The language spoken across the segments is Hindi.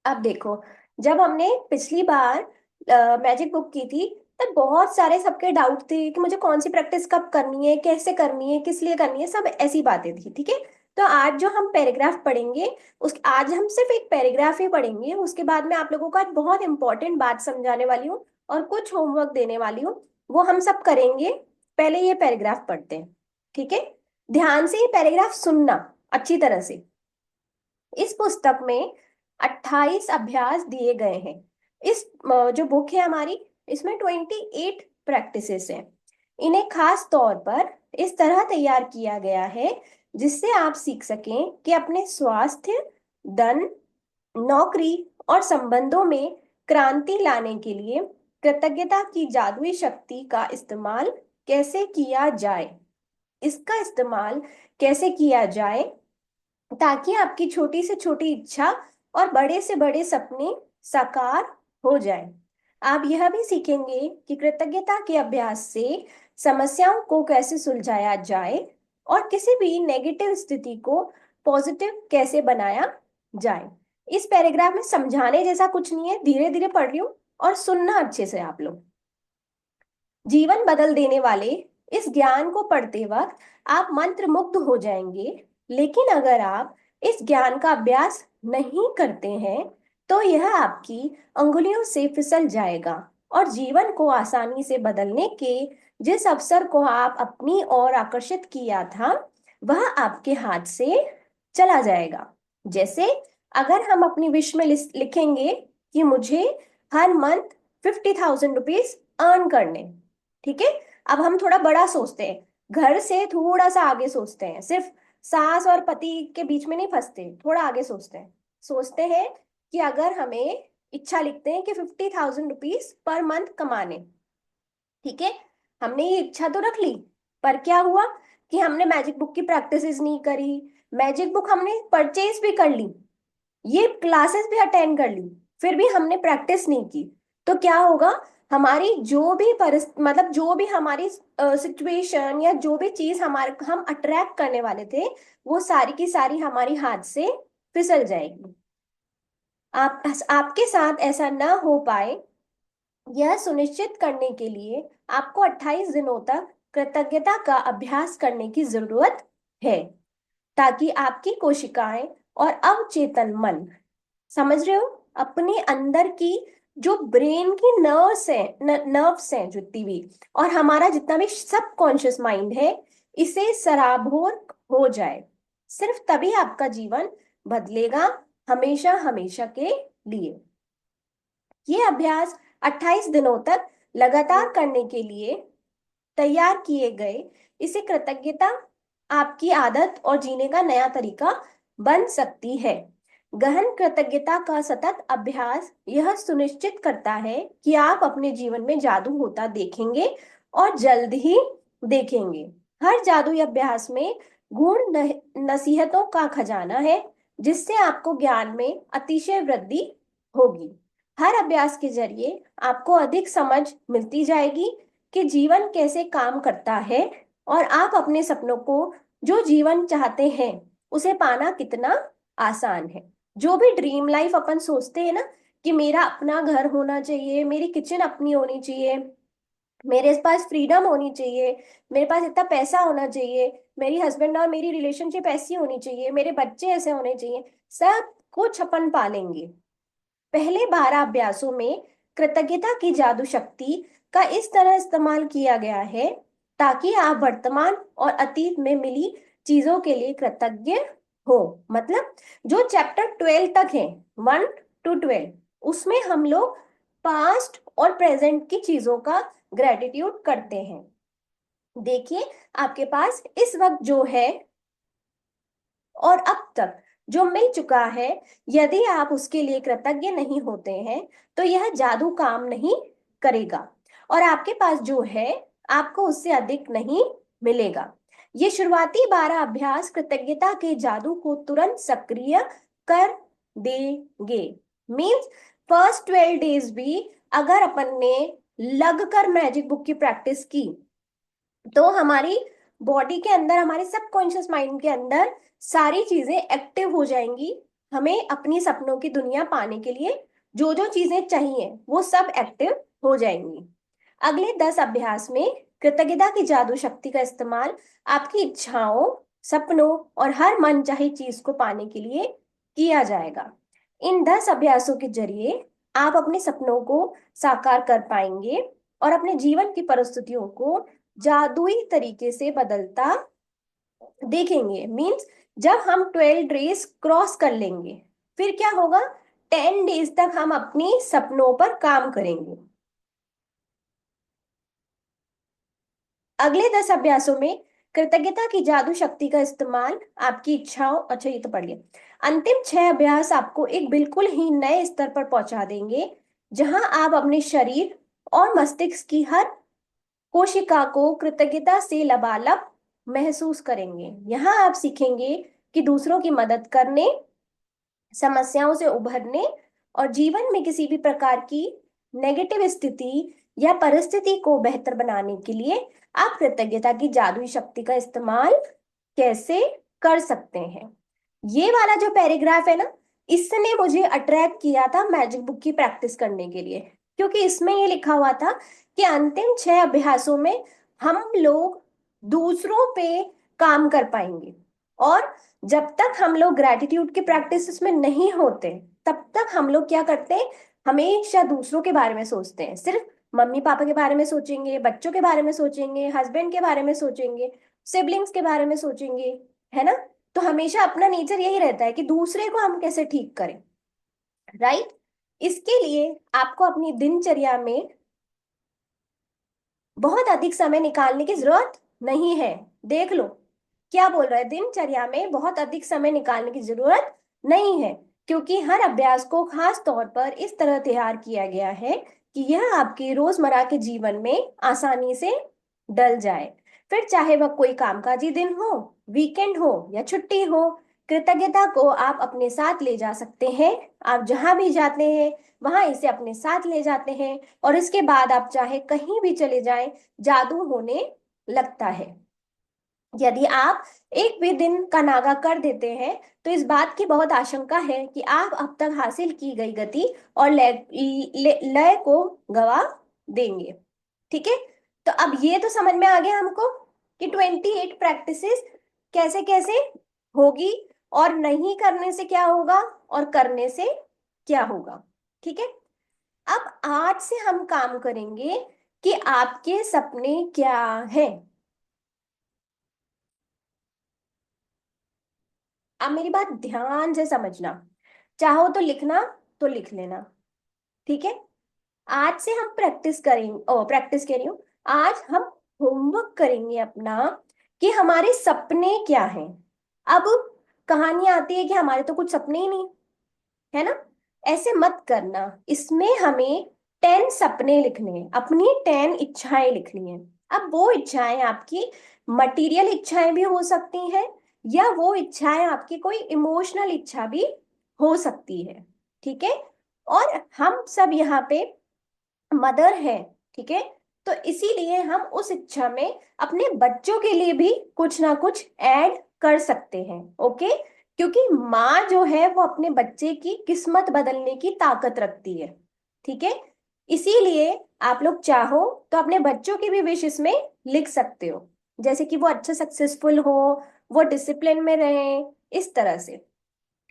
अब देखो, जब हमने पिछली बार मैजिक बुक की थी, तब बहुत सारे सबके डाउट थे कि मुझे कौन सी प्रैक्टिस कब करनी है, कैसे करनी है, किस लिए करनी है, सब ऐसी बातें थी। ठीक है। तो आज जो हम पैराग्राफ पढ़ेंगे, उस आज हम सिर्फ एक पैराग्राफ ही पढ़ेंगे। उसके बाद मैं आप लोगों को आज बहुत इंपॉर्टेंट बात समझाने वाली हूँ और कुछ होमवर्क देने वाली हूँ। वो हम सब करेंगे। पहले ये पैराग्राफ पढ़ते हैं। ठीक है। ध्यान से ये पैराग्राफ सुनना अच्छी तरह से। इस पुस्तक में 28 अभ्यास दिए गए हैं। इस जो बुक है हमारी, इसमें 28 प्रैक्टिसेस हैं। इन्हें खास तौर पर इस तरह तैयार किया गया है जिससे आप सीख सकें कि अपने स्वास्थ्य, धन, नौकरी और संबंधों में क्रांति लाने के लिए कृतज्ञता की जादुई शक्ति का इस्तेमाल कैसे किया जाए। इसका इस्तेमाल कैसे किया जाए ताकि आपकी छोटी से छोटी इच्छा और बड़े से बड़े सपने साकार हो जाए। आप यह भी सीखेंगे कि कृतज्ञता के अभ्यास से समस्याओं को कैसे सुलझाया जाए और किसी भी नेगेटिव स्थिति को पॉजिटिव कैसे बनाया जाए। इस पैराग्राफ में समझाने जैसा कुछ नहीं है, धीरे धीरे पढ़ रही हूँ और सुनना अच्छे से आप लोग। जीवन बदल देने वाले इस ज्ञान को पढ़ते वक्त आप मंत्र मुग्ध हो जाएंगे। लेकिन अगर आप इस ज्ञान का अभ्यास नहीं करते हैं तो यह आपकी अंगुलियों से फिसल जाएगा और जीवन को आसानी से बदलने के जिस अवसर को आप अपनी ओर आकर्षित किया था, वह आपके हाथ से चला जाएगा। जैसे अगर हम अपनी विश में लिखेंगे कि मुझे हर मंथ 50,000 रुपीज अर्न करने। ठीक है। अब हम थोड़ा बड़ा सोचते हैं, घर से थोड़ा सा आगे सोचते हैं, सिर्फ सास और पति के बीच में नहीं फंसते, थोड़ा आगे सोचते हैं कि अगर हमें इच्छा लिखते हैं कि 50,000 रुपीज पर मंथ कमाने। ठीक है। हमने ये इच्छा तो रख ली, पर क्या हुआ कि हमने मैजिक बुक की प्रैक्टिसेस नहीं करी। मैजिक बुक हमने परचेज भी कर ली, ये क्लासेस भी अटेंड कर ली, फिर भी हमने प्रैक्टिस नहीं की। तो क्या होगा, हमारी जो भी मतलब जो भी हमारी सिचुएशन या जो भी चीज हमारे हम अट्रैक्ट करने वाले थे, वो सारी की सारी हमारी हाथ से फिसल जाएगी। आपके साथ ऐसा ना हो पाए, यह सुनिश्चित करने के लिए आपको 28 दिनों तक कृतज्ञता का अभ्यास करने की जरूरत है, ताकि आपकी कोशिकाएं और अवचेतन मन, समझ रहे हो, अपने अंदर की जो ब्रेन की नर्व्स हैं जितनी भी, और हमारा जितना भी सबकॉन्शियस माइंड है, इसे सराबोर हो जाए। सिर्फ तभी आपका जीवन बदलेगा, हमेशा हमेशा के लिए। ये अभ्यास 28 दिनों तक लगातार करने के लिए तैयार किए गए। इसे कृतज्ञता आपकी आदत और जीने का नया तरीका बन सकती है। गहन कृतज्ञता का सतत अभ्यास यह सुनिश्चित करता है कि आप अपने जीवन में जादू होता देखेंगे और जल्द ही देखेंगे। हर जादुई अभ्यास में गुण नसीहतों का खजाना है जिससे आपको ज्ञान में अतिशय वृद्धि होगी। हर अभ्यास के जरिए आपको अधिक समझ मिलती जाएगी कि जीवन कैसे काम करता है और आप अपने सपनों को, जो जीवन चाहते हैं, उसे पाना कितना आसान है। जो भी ड्रीम लाइफ अपन सोचते हैं ना, कि मेरा अपना घर होना चाहिए, मेरी किचन अपनी होनी चाहिए, मेरे पास फ्रीडम होनी चाहिए, मेरे पास इतना पैसा होना चाहिए, मेरी हस्बैंड और मेरी रिलेशनशिप ऐसी होनी चाहिए, मेरे बच्चे ऐसे होने चाहिए, सब कुछ अपन पालेंगे। पहले 12 अभ्यासों में कृतज्ञता की जादू शक्ति का इस तरह इस्तेमाल किया गया है ताकि आप वर्तमान और अतीत में मिली चीजों के लिए कृतज्ञ हो। मतलब जो चैप्टर 12 तक है, 1 to 12, उसमें हम लोग पास्ट और प्रेजेंट की चीजों का ग्रेटिट्यूड करते हैं। देखिए, आपके पास इस वक्त जो है और अब तक जो मिल चुका है, यदि आप उसके लिए कृतज्ञ नहीं होते हैं तो यह जादू काम नहीं करेगा, और आपके पास जो है आपको उससे अधिक नहीं मिलेगा। ये शुरुआती 12 अभ्यास कृतज्ञता के जादू को तुरंत सक्रिय कर देंगे। मीन्स फर्स्ट 12 डेज भी अगर अपन ने लग कर मैजिक बुक की प्रैक्टिस की, तो हमारी बॉडी के अंदर, हमारे सबकॉन्शियस माइंड के अंदर सारी चीजें एक्टिव हो जाएंगी। हमें अपनी सपनों की दुनिया पाने के लिए जो जो चीजें चाहिए वो सब एक्टिव हो जाएंगी। अगले 10 अभ्यास में कृतज्ञता की जादू शक्ति का इस्तेमाल आपकी इच्छाओं, सपनों और हर मनचाही चीज को पाने के लिए किया जाएगा। इन 10 अभ्यासों के जरिए आप अपने सपनों को साकार कर पाएंगे और अपने जीवन की परिस्थितियों को जादुई तरीके से बदलता देखेंगे। मीन्स जब हम 12 डेज क्रॉस कर लेंगे, फिर क्या होगा, 10 डेज तक हम अपनी सपनों पर काम करेंगे। अगले 10 अभ्यासों में कृतज्ञता की जादू शक्ति का इस्तेमाल आपकी इच्छाओं, अच्छा ये तो पढ़ लिया। अंतिम 6 अभ्यास आपको एक बिल्कुल ही नए स्तर पर पहुंचा देंगे, जहां आप अपने शरीर और मस्तिष्क की हर कोशिका को कृतज्ञता से लबालब महसूस करेंगे। यहाँ आप सीखेंगे कि दूसरों की मदद करने, समस्याओं से उभरने और जीवन में किसी भी प्रकार की नेगेटिव स्थिति या परिस्थिति को बेहतर बनाने के लिए आप कृतज्ञता की जादुई शक्ति का इस्तेमाल कैसे कर सकते हैं। ये वाला जो पैराग्राफ है ना, इसने मुझे अट्रैक्ट किया था मैजिक बुक की प्रैक्टिस करने के लिए, क्योंकि इसमें ये लिखा हुआ था कि अंतिम 6 अभ्यासों में हम लोग दूसरों पे काम कर पाएंगे। और जब तक हम लोग ग्रेटिट्यूड की प्रैक्टिस में नहीं होते, तब तक हम लोग क्या करते हैं, हमेशा दूसरों के बारे में सोचते हैं। सिर्फ मम्मी पापा के बारे में सोचेंगे, बच्चों के बारे में सोचेंगे, हस्बैंड के बारे में सोचेंगे, सिबलिंग्स के बारे में सोचेंगे, है ना। तो हमेशा अपना नेचर यही रहता है कि दूसरे को हम कैसे ठीक करें, राइट। इसके लिए आपको अपनी दिनचर्या में बहुत अधिक समय निकालने की जरूरत नहीं है। देख लो क्या बोल रहा है, दिनचर्या में बहुत अधिक समय निकालने की जरूरत नहीं है, क्योंकि हर अभ्यास को खास तौर पर इस तरह तैयार किया गया है कि यह आपके रोजमर्रा के जीवन में आसानी से डल जाए। फिर चाहे वह कोई कामकाजी दिन हो, वीकेंड हो या छुट्टी हो, कृतज्ञता को आप अपने साथ ले जा सकते हैं। आप जहां भी जाते हैं वहां इसे अपने साथ ले जाते हैं, और इसके बाद आप चाहे कहीं भी चले जाएं, जादू होने लगता है। यदि आप एक भी दिन का नागा कर देते हैं, तो इस बात की बहुत आशंका है कि आप अब तक हासिल की गई गति और लय लय को गवा देंगे। ठीक है। तो अब ये तो समझ में आ गया हमको कि 28 प्रैक्टिसेस कैसे कैसे होगी, और नहीं करने से क्या होगा और करने से क्या होगा। ठीक है। अब आज से हम काम करेंगे कि आपके सपने क्या हैं। अब मेरी बात ध्यान से समझना, चाहो तो लिखना तो लिख लेना। ठीक है। आज से हम प्रैक्टिस करेंगे, ओ प्रैक्टिस कह रही हूँ, आज हम होमवर्क करेंगे अपना कि हमारे सपने क्या हैं। अब कहानी आती है कि हमारे तो कुछ सपने ही नहीं, है ना। ऐसे मत करना, इसमें हमें 10 सपने लिखने हैं, अपनी 10 इच्छाएं लिखनी है। अब वो इच्छाएं आपकी मटेरियल इच्छाएं भी हो सकती हैं, या वो इच्छाएं आपकी कोई इमोशनल इच्छा भी हो सकती है। ठीक है। और हम सब यहाँ पे मदर है, ठीक है। तो इसीलिए हम उस इच्छा में अपने बच्चों के लिए भी कुछ ना कुछ ऐड कर सकते हैं। ओके। क्योंकि माँ जो है वो अपने बच्चे की किस्मत बदलने की ताकत रखती है। ठीक है। इसीलिए आप लोग चाहो तो अपने बच्चों की भी विश इसमें लिख सकते हो, जैसे कि वो अच्छे सक्सेसफुल हो, वो डिसिप्लिन में रहें, इस तरह से।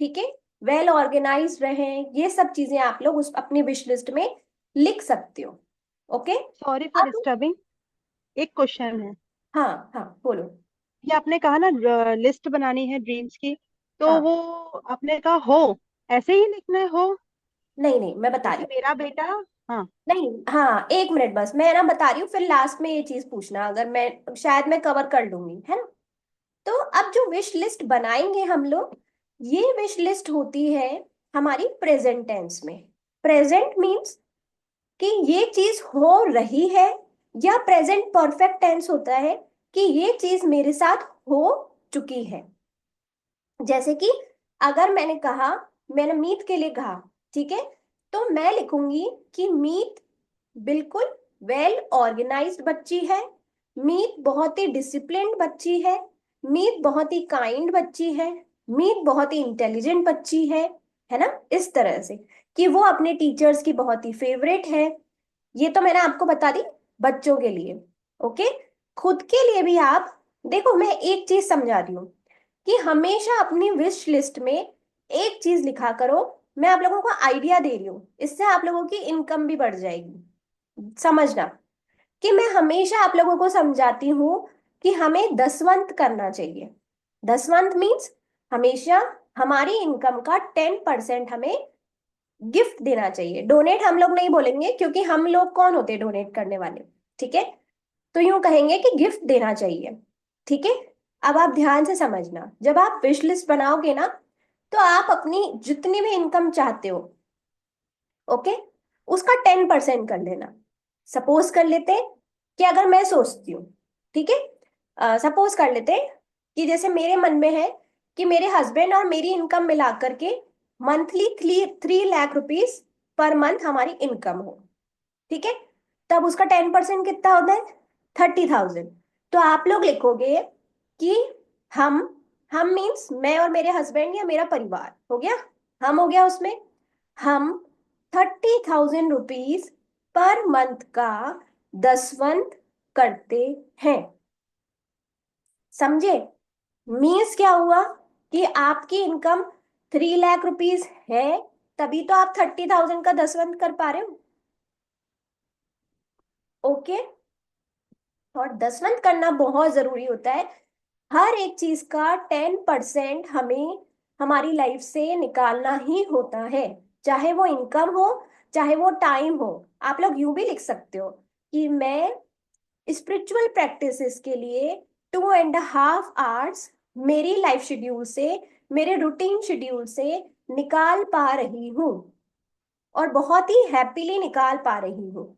ठीक है। वेल ऑर्गेनाइज रहें, ये सब चीजें आप लोग उस अपनी विश लिस्ट में लिख सकते हो। ओके। सॉरी फॉर अब डिस्टर्बिंग। एक क्वेश्चन है। हाँ हाँ बोलो। ये आपने कहा ना लिस्ट बनानी है ड्रीम्स की, तो हाँ, वो आपने कहा हो ऐसे ही लिखना है हो। नहीं नहीं मैं बता रही जैसे हूँ। मेरा बेटा। हाँ। नहीं, हाँ एक मिनट बस, मैं ना बता रही हूँ, फिर लास्ट में ये चीज पूछना, अगर मैं शायद मैं कवर कर लूंगी, है ना। तो अब जो विश लिस्ट बनाएंगे हम लोग, ये विश लिस्ट होती है हमारी प्रेजेंट टेंस में। प्रेजेंट मीन्स कि ये चीज हो रही है, या प्रेजेंट परफेक्ट टेंस होता है कि ये चीज मेरे साथ हो चुकी है। जैसे कि अगर मैंने कहा, मैंने मीत के लिए कहा, ठीक है, तो मैं लिखूंगी कि मीत बिल्कुल वेल ऑर्गेनाइज्ड बच्ची है, मीत बहुत ही डिसिप्लिन्ड बच्ची है, मीत बहुत ही काइंड बच्ची है, मीत बहुत ही इंटेलिजेंट बच्ची है ना, इस तरह से कि वो अपने टीचर्स की बहुत ही फेवरेट है। ये तो मैंने आपको बता दी बच्चों के लिए। ओके, खुद के लिए भी आप देखो, मैं एक चीज समझा रही हूँ कि हमेशा अपनी विश लिस्ट में एक चीज लिखा करो। मैं आप लोगों को आइडिया दे रही हूँ, इससे आप लोगों की इनकम भी बढ़ जाएगी। समझना कि मैं हमेशा आप लोगों को समझाती हूँ कि हमें दसवंत करना चाहिए। दसवंत मीन्स हमेशा हमारी इनकम का 10% हमें गिफ्ट देना चाहिए। डोनेट हम लोग नहीं बोलेंगे, क्योंकि हम लोग कौन होते हैं डोनेट करने वाले। ठीक है, तो यूं कहेंगे कि गिफ्ट देना चाहिए। ठीक है, अब आप ध्यान से समझना, जब आप विश लिस्ट बनाओगे ना, तो आप अपनी जितनी भी इनकम चाहते हो, ओके, उसका 10% कर लेना। सपोज कर लेते हैं कि अगर मैं सोचती हूँ, ठीक है, सपोज कर लेते हैं कि जैसे मेरे मन में है कि मेरे हस्बैंड और मेरी इनकम मिला करके monthly 3 lakh rupees per month हमारी इनकम हो। ठीक है, तब उसका 10% कितना होता है? 30,000। तो आप लोग लिखोगे कि हम हम मीन्स मैं और मेरे हस्बैंड या मेरा परिवार हो गया, हम हो गया उसमें, हम 30,000 रुपीज पर मंथ का दसवंत करते हैं। समझे? मीन्स क्या हुआ कि आपकी इनकम 3 लाख रुपीज है, तभी तो आप 30,000 का दसवंत कर पा रहे हो। ओके, और दसवंत करना बहुत जरूरी होता है। हर एक चीज का 10% हमें हमारी लाइफ से निकालना ही होता है, चाहे वो इनकम हो, चाहे वो टाइम हो। आप लोग यूं भी लिख सकते हो कि मैं स्पिरिचुअल प्रैक्टिसेस के लिए 2.5 आवर्स मेरी लाइफ शेड्यूल से, मेरे रूटीन शेड्यूल से निकाल पा रही हूँ, और बहुत ही हैप्पीली निकाल पा रही हूँ।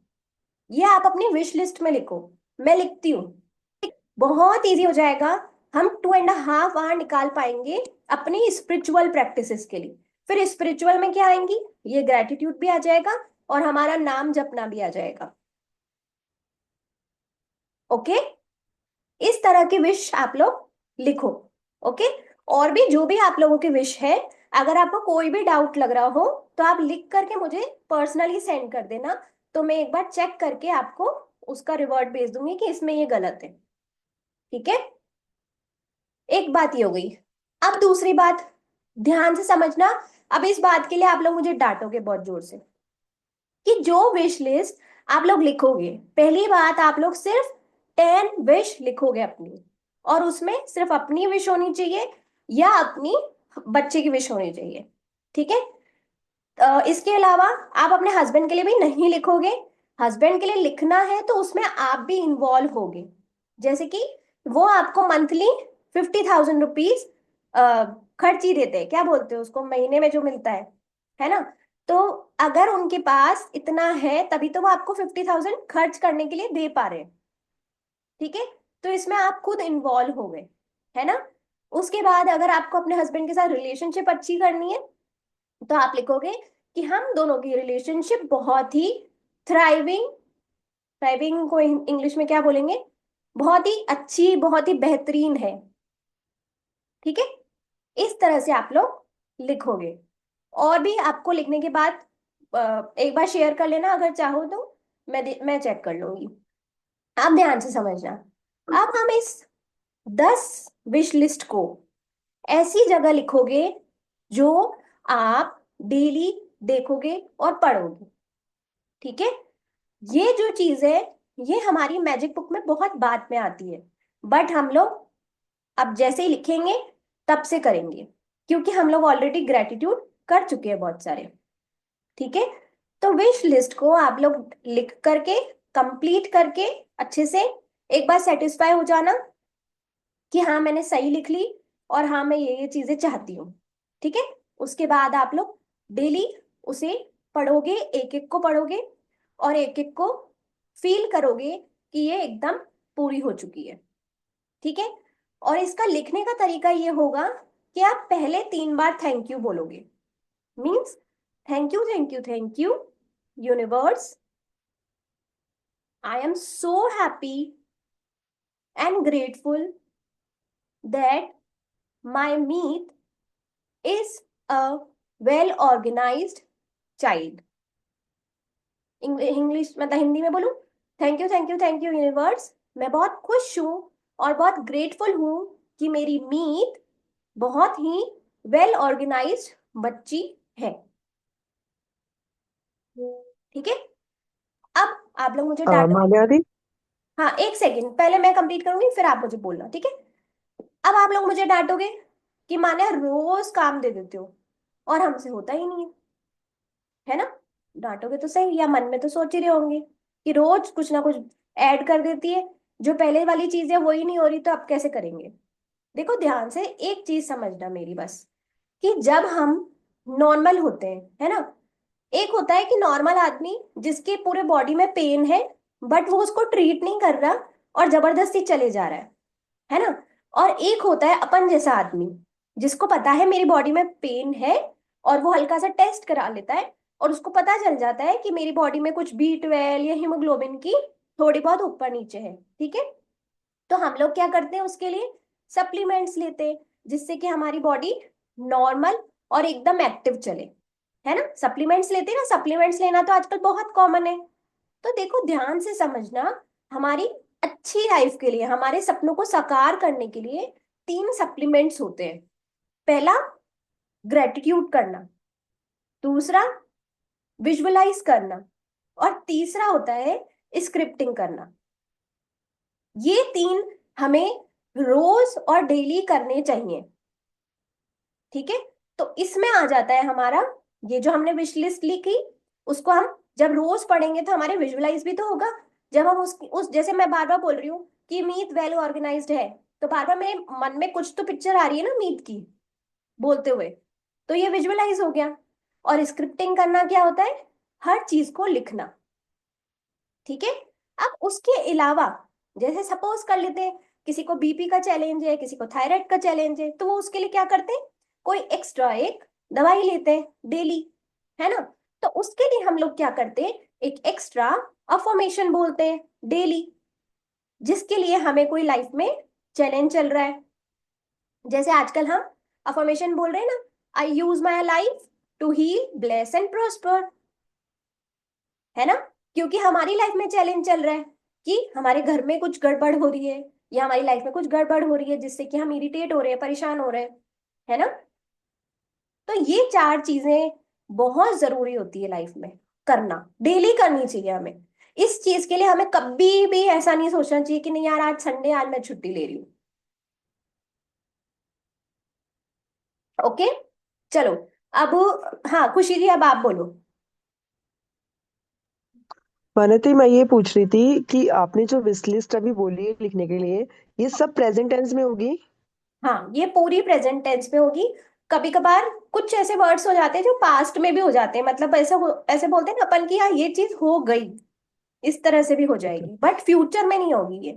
ये आप अपनी विश लिस्ट में लिखो, मैं लिखती हूँ। बहुत इजी हो जाएगा, हम 2.5 आवर निकाल पाएंगे अपनी स्पिरिचुअल प्रैक्टिसेस के लिए। फिर स्पिरिचुअल में क्या आएंगी? ये ग्रेटिट्यूड भी आ जाएगा, और हमारा नाम जपना भी आ जाएगा। ओके, इस तरह की विश आप लोग लिखो। ओके, और भी जो भी आप लोगों की विश है, अगर आपको कोई भी डाउट लग रहा हो तो आप लिख करके मुझे पर्सनली सेंड कर देना, तो मैं एक बार चेक करके आपको उसका रिवर्ट भेज दूंगी कि इसमें ये गलत है। ठीक है, एक बात ये हो गई। अब दूसरी बात, ध्यान से समझना। अब इस बात के लिए आप लोग मुझे डांटोगे बहुत जोर से कि जो विश लिस्ट आप लोग लिखोगे, पहली बात आप लोग सिर्फ 10 विश लिखोगे अपनी, और उसमें सिर्फ अपनी विश होनी चाहिए या अपनी बच्चे की विश होनी चाहिए। ठीक है, इसके अलावा आप अपने हस्बैंड के लिए भी नहीं लिखोगे। हस्बैंड के लिए लिखना है तो उसमें आप भी इन्वॉल्व होगे। जैसे कि वो आपको मंथली 50,000 रुपीज खर्च ही देते हैं, क्या बोलते हैं उसको, महीने में जो मिलता है ना। तो अगर उनके पास इतना है तभी तो वो आपको 50,000 खर्च करने के लिए दे पा रहे हैं। ठीक है, तो इसमें आप खुद इन्वॉल्व हो गए, है ना। उसके बाद अगर आपको अपने हस्बैंड के साथ रिलेशनशिप अच्छी करनी है, तो आप लिखोगे कि हम दोनों की रिलेशनशिप बहुत ही थ्राइविंग, थ्राइविंग को इंग्लिश में क्या बोलेंगे, बहुत ही अच्छी, बहुत ही बेहतरीन है। ठीक है, इस तरह से आप लोग लिखोगे। और भी आपको लिखने के बाद एक बार शेयर कर लेना अगर चाहो तो, मैं चेक कर लूंगी। आप ध्यान से समझना। अब हम इस 10 विश लिस्ट को ऐसी जगह लिखोगे जो आप डेली देखोगे और पढ़ोगे। ठीक है, ये जो चीज है, ये हमारी मैजिक बुक में बहुत बाद में आती है, बट हम लोग अब जैसे ही लिखेंगे तब से करेंगे, क्योंकि हम लोग ऑलरेडी ग्रेटिट्यूड कर चुके हैं बहुत सारे। ठीक है, तो विश लिस्ट को आप लोग लिख करके, कंप्लीट करके, अच्छे से एक बार सेटिस्फाई हो जाना कि हाँ मैंने सही लिख ली, और हाँ मैं ये चीजें चाहती हूँ। ठीक है, उसके बाद आप लोग डेली उसे पढ़ोगे, एक एक को पढ़ोगे, और एक एक को फील करोगे कि ये एकदम पूरी हो चुकी है। ठीक है, और इसका लिखने का तरीका ये होगा कि आप पहले 3 बार थैंक यू बोलोगे। Means thank you, thank you, thank you universe, I am so happy and grateful that my meat is a well organised child. English मतलब हिंदी में बोलूं? Thank you thank you thank you universe, मैं बहुत खुश हूँ और बहुत ग्रेटफुल हूँ कि मेरी मीत बहुत ही वेल ऑर्गेनाइज्ड बच्ची है। ठीक है। अब आप लोग मुझे डांटो। मान्या दी। हाँ, एक सेकंड, पहले मैं कंप्लीट करूंगी फिर आप मुझे बोलना, ठीक है? अब आप लोग मुझे डांटोगे कि मान्या रोज काम दे देते हो और हमसे होता ही नहीं है ना? डांटोगे तो सही, या मन में तो सोच ही रहे होंगे कि रोज कुछ ना कुछ ऐड कर देती है, जो पहले वाली चीज है वो ही नहीं हो रही, तो अब कैसे करेंगे? देखो ध्यान से एक चीज समझना मेरी बस, कि जब हम नॉर्मल होते हैं, है ना, एक होता है कि नॉर्मल आदमी जिसके पूरे बॉडी में पेन है बट वो उसको ट्रीट नहीं कर रहा और जबरदस्ती चले जा रहा है ना? और एक होता है अपन जैसा आदमी जिसको पता है मेरी बॉडी में पेन है और वो हल्का सा टेस्ट करा लेता है और उसको पता चल जाता है कि मेरी बॉडी में कुछ B12 या हीमोग्लोबिन की थोड़ी बहुत ऊपर नीचे है, ठीक है? तो हम लोग क्या करते हैं उसके लिए? सप्लीमेंट्स लेते हैं, जिससे कि हमारी बॉडी नॉर्मल और एकदम एक्टिव चले, है ना? सप्लीमेंट्स लेते हैं ना, सप्लीमेंट्स लेना तो आजकल बहुत कॉमन है। तो देखो ध्यान से समझना, हमारी अच्छी लाइफ के लिए, हमारे सपनों को साकार करने के लिए 3 सप्लीमेंट्स होते हैं। पहला, ग्रेटिट्यूड करना। दूसरा, विजुअलाइज करना। और तीसरा होता है स्क्रिप्टिंग करना। ये 3 हमें रोज और डेली करने चाहिए, ठीक है? तो इसमें आ जाता है हमारा, ये जो हमने विश लिस्ट लिखी, उसको हम जब रोज पढ़ेंगे तो हमारे विजुअलाइज भी तो होगा। जब हम उस जैसे मैं बार बार बोल रही हूँ कि मीत वेल ऑर्गेनाइज्ड है, तो बार बार मेरे मन में कुछ तो पिक्चर आ रही है ना मीत की, बोलते हुए, तो ये विजुअलाइज हो गया। और स्क्रिप्टिंग करना क्या होता है? हर चीज को लिखना, ठीक है? अब उसके अलावा, जैसे सपोज कर लेते हैं किसी को BP का चैलेंज है, किसी को थायराइड का चैलेंज है, तो वो उसके लिए क्या करते हैं? कोई एक्स्ट्रा एक दवाई लेते हैं डेली, है ना? तो उसके लिए हम लोग क्या करते हैं? एक एक्स्ट्रा अफर्मेशन बोलते हैं डेली, जिसके लिए हमें कोई लाइफ में चैलेंज चल रहा है। जैसे आजकल हम अफर्मेशन बोल रहे हैं ना, I use my life to heal bless and prosper, है ना? क्योंकि हमारी लाइफ में चैलेंज चल रहा है कि हमारे घर में कुछ गड़बड़ हो रही है या हमारी लाइफ में कुछ गड़बड़ हो रही है, जिससे कि हम इरिटेट हो रहे हैं, परेशान हो रहे हैं, है ना? तो ये 4 चीजें बहुत जरूरी होती है लाइफ में, करना डेली करनी चाहिए हमें। इस चीज के लिए हमें कभी भी ऐसा नहीं सोचना चाहिए कि नहीं यार आज संडे, आज मैं छुट्टी ले रही हूँ। ओके, चलो। अब, हाँ खुशी जी, अब आप बोलो। मान्यता, मैं ये पूछ रही थी कि आपने जो विश लिस्ट अभी बोली है लिखने के लिए, ये सब प्रेजेंट टेंस में होगी? हाँ, ये पूरी प्रेजेंट टेंस में होगी। कभी कभार कुछ ऐसे वर्ड्स हो जाते हैं जो पास्ट में भी हो जाते हैं, मतलब ऐसे बोलते हैं ना अपन की हाँ ये चीज हो गई, इस तरह से भी हो ओके। जाएगी, बट फ्यूचर में नहीं होगी ये,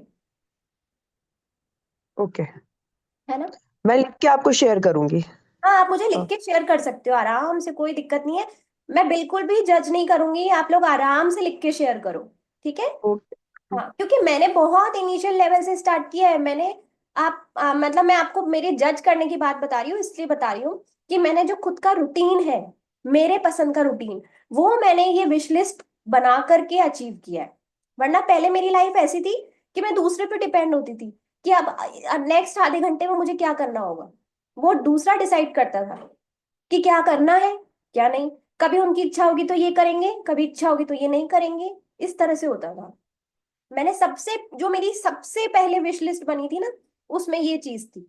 ओके। है ना? मैं लिख के आपको शेयर करूंगी। हाँ, आप मुझे लिख हाँ। के शेयर कर सकते हो आराम से, कोई दिक्कत नहीं है। मैं बिल्कुल भी जज नहीं करूंगी, आप लोग आराम से लिख के शेयर करो, ठीक है? ओके। हाँ, क्योंकि मैंने बहुत इनिशियल लेवल से स्टार्ट किया है मैंने। मतलब मैं आपको मेरे जज करने की बात बता रही हूँ, इसलिए बता रही हूँ कि मैंने जो खुद का रूटीन है, मेरे पसंद का रूटीन, वो मैंने ये विश लिस्ट बना करके अचीव किया है। वरना पहले मेरी लाइफ ऐसी थी कि मैं दूसरे पे डिपेंड होती थी कि अब नेक्स्ट आधे घंटे में मुझे क्या करना होगा, वो दूसरा डिसाइड करता था कि क्या करना है क्या नहीं। कभी उनकी इच्छा होगी तो ये करेंगे, कभी इच्छा होगी तो ये नहीं करेंगे, इस तरह से होता था। मैंने सबसे जो मेरी सबसे पहले विश लिस्ट बनी थी ना, उसमें ये चीज थी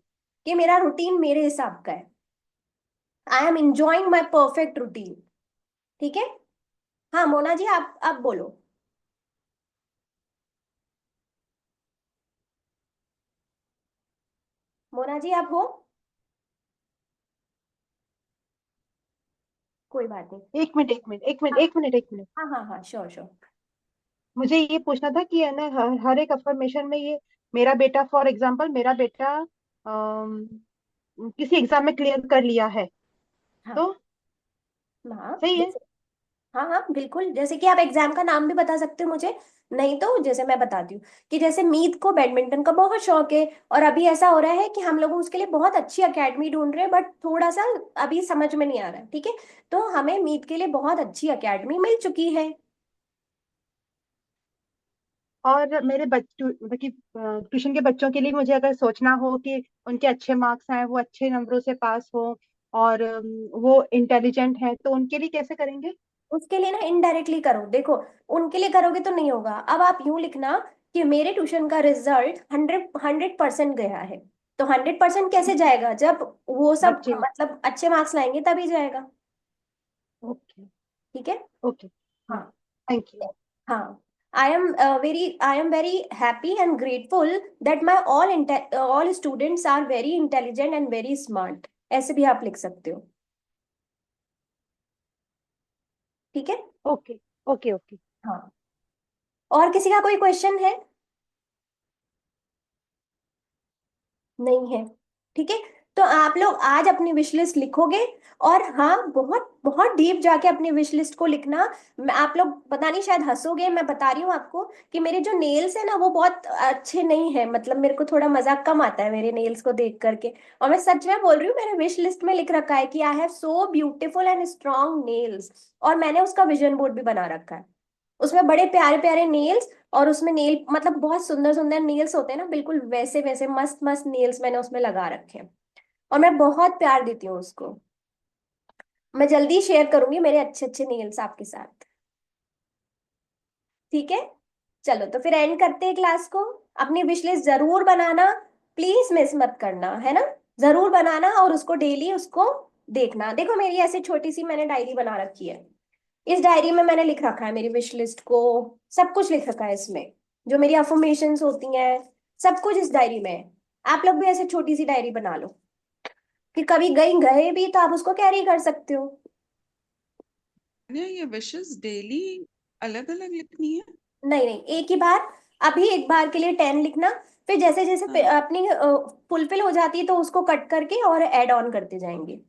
कि मेरा रूटीन मेरे हिसाब का है, I am enjoying my perfect routine, ठीक है? हाँ मोना जी, आप बोलो। मोना जी आप हो? कोई बात नहीं। एक मिनट, एक मिनट, एक मिनट, हाँ एक मिनट, एक मिनट। हाँ हाँ हाँ, श्योर श्योर। मुझे ये पूछना था कि है ना, हर एक अफर्मेशन में ये मेरा बेटा, फॉर एग्जांपल मेरा बेटा किसी एग्जाम में क्लियर कर लिया है, हाँ तो हाँ, सही है? हाँ हाँ बिल्कुल, जैसे कि आप एग्जाम का नाम भी बता सकते हो मुझे। नहीं तो जैसे मैं बताती हूँ कि जैसे मीत को बैडमिंटन का बहुत शौक है, और अभी ऐसा हो रहा है कि हम लोग उसके लिए बहुत अच्छी एकेडमी ढूंढ रहे हैं, बट थोड़ा सा अभी समझ में नहीं आ रहा है, ठीक है। तो हमें मीत के लिए बहुत अच्छी एकेडमी मिल चुकी है। और मेरे मतलब कि ट्यूशन के बच्चों के लिए मुझे अगर सोचना हो कि उनके अच्छे मार्क्स आए, वो अच्छे नंबरों से पास हो, और वो इंटेलिजेंट है, तो उनके लिए कैसे करेंगे? उसके लिए ना इनडायरेक्टली करो, देखो उनके लिए करोगे तो नहीं होगा। अब आप यूं लिखना कि मेरे ट्यूशन का रिजल्ट 100% गया है। तो 100% कैसे जाएगा, जब वो सब बच्चे। मतलब अच्छे मार्क्स लाएंगे तभी जाएगा। ओके। ठीक है। ओके। हाँ। Thank you. हाँ। I am very happy and grateful that my all students are very intelligent and very smart। ऐसे भी आप लिख सकते हो। ठीक है। ओके। ओके। ओके। हाँ। और किसी का कोई क्वेश्चन है? नहीं है। ठीक है। तो आप लोग आज अपनी विश लिस्ट लिखोगे। और हाँ, बहुत बहुत डीप जाके अपनी विश लिस्ट को लिखना। आप लोग पता नहीं शायद हंसोगे, मैं बता रही हूँ आपको कि मेरे जो नेल्स है ना वो बहुत अच्छे नहीं है, मतलब मेरे को थोड़ा मजाक कम आता है मेरे नेल्स को देख करके। और मैं सच में बोल रही हूँ, मैंने विश लिस्ट में लिख रखा है कि I have so beautiful and strong nails. और मैंने उसका विजन बोर्ड भी बना रखा है। उसमें बड़े प्यारे प्यारे नेल्स, और उसमें नेल मतलब बहुत सुंदर सुंदर नेल्स होते हैं ना, बिल्कुल वैसे वैसे मस्त मस्त नेल्स मैंने उसमें लगा रखे हैं। और मैं बहुत प्यार देती हूँ उसको। मैं जल्दी शेयर करूंगी मेरे अच्छे अच्छे नेल्स आपके साथ। ठीक है। चलो तो फिर एंड करते हैं क्लास को। अपनी विश लिस्ट जरूर बनाना, प्लीज मिस मत करना, है ना। जरूर बनाना, और उसको डेली उसको देखना। देखो मेरी ऐसी छोटी सी मैंने डायरी बना रखी है। इस डायरी में मैंने लिख रखा है मेरी विश लिस्ट को, सब कुछ लिख रखा है इसमें, जो मेरी अफर्मेशंस होती हैं, सब कुछ इस डायरी में है। आप लोग भी ऐसे छोटी सी डायरी बना लो कि कभी गई गए भी तो आप उसको कैरी कर सकते हो। ने ये विशेस डेली अलग अलग लिखनी है? नहीं नहीं, एक ही बार। अभी एक बार के लिए 10 लिखना। फिर जैसे जैसे हाँ। अपनी फुलफिल हो जाती है तो उसको कट करके और ऐड ऑन करते जाएंगे।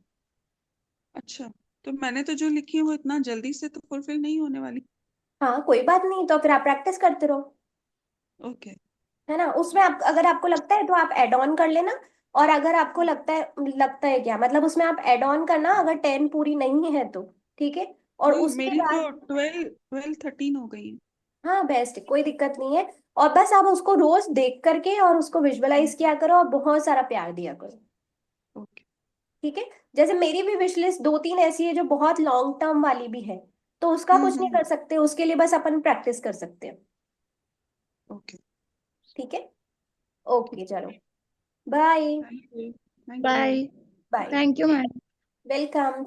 अच्छा, तो मैंने तो जो लिखी है वो इतना जल्दी से तो फुलफिल नहीं होने वाली। हाँ कोई बात नहीं, तो फिर आप प्रैक्टिस करते रहो। ओके। है ना, उसमें आप अगर आपको लगता है तो आप ऐड ऑन कर लेना। और अगर आपको लगता है क्या मतलब, उसमें आप ऐड ऑन करना अगर 10 पूरी नहीं है तो। ठीक है। और नहीं, उसके मेरी तो बाद 12 13 हो गई है। हाँ बेस्ट, कोई दिक्कत नहीं है। और बस आप उसको रोज देख करके और उसको विजुअलाइज किया करो और बहुत सारा प्यार दिया करो। ओके। ठीक है। जैसे मेरी भी विश लिस्ट दो तीन ऐसी है जो बहुत लॉन्ग टर्म वाली भी है, तो उसका कुछ नहीं हम्म। कर सकते, उसके लिए बस अपन प्रैक्टिस कर सकते हैं। ओके। ठीक है। ठीक। ओके चलो। Bye. Thank you. Thank you. Bye. Bye. Thank you ma'am. Welcome.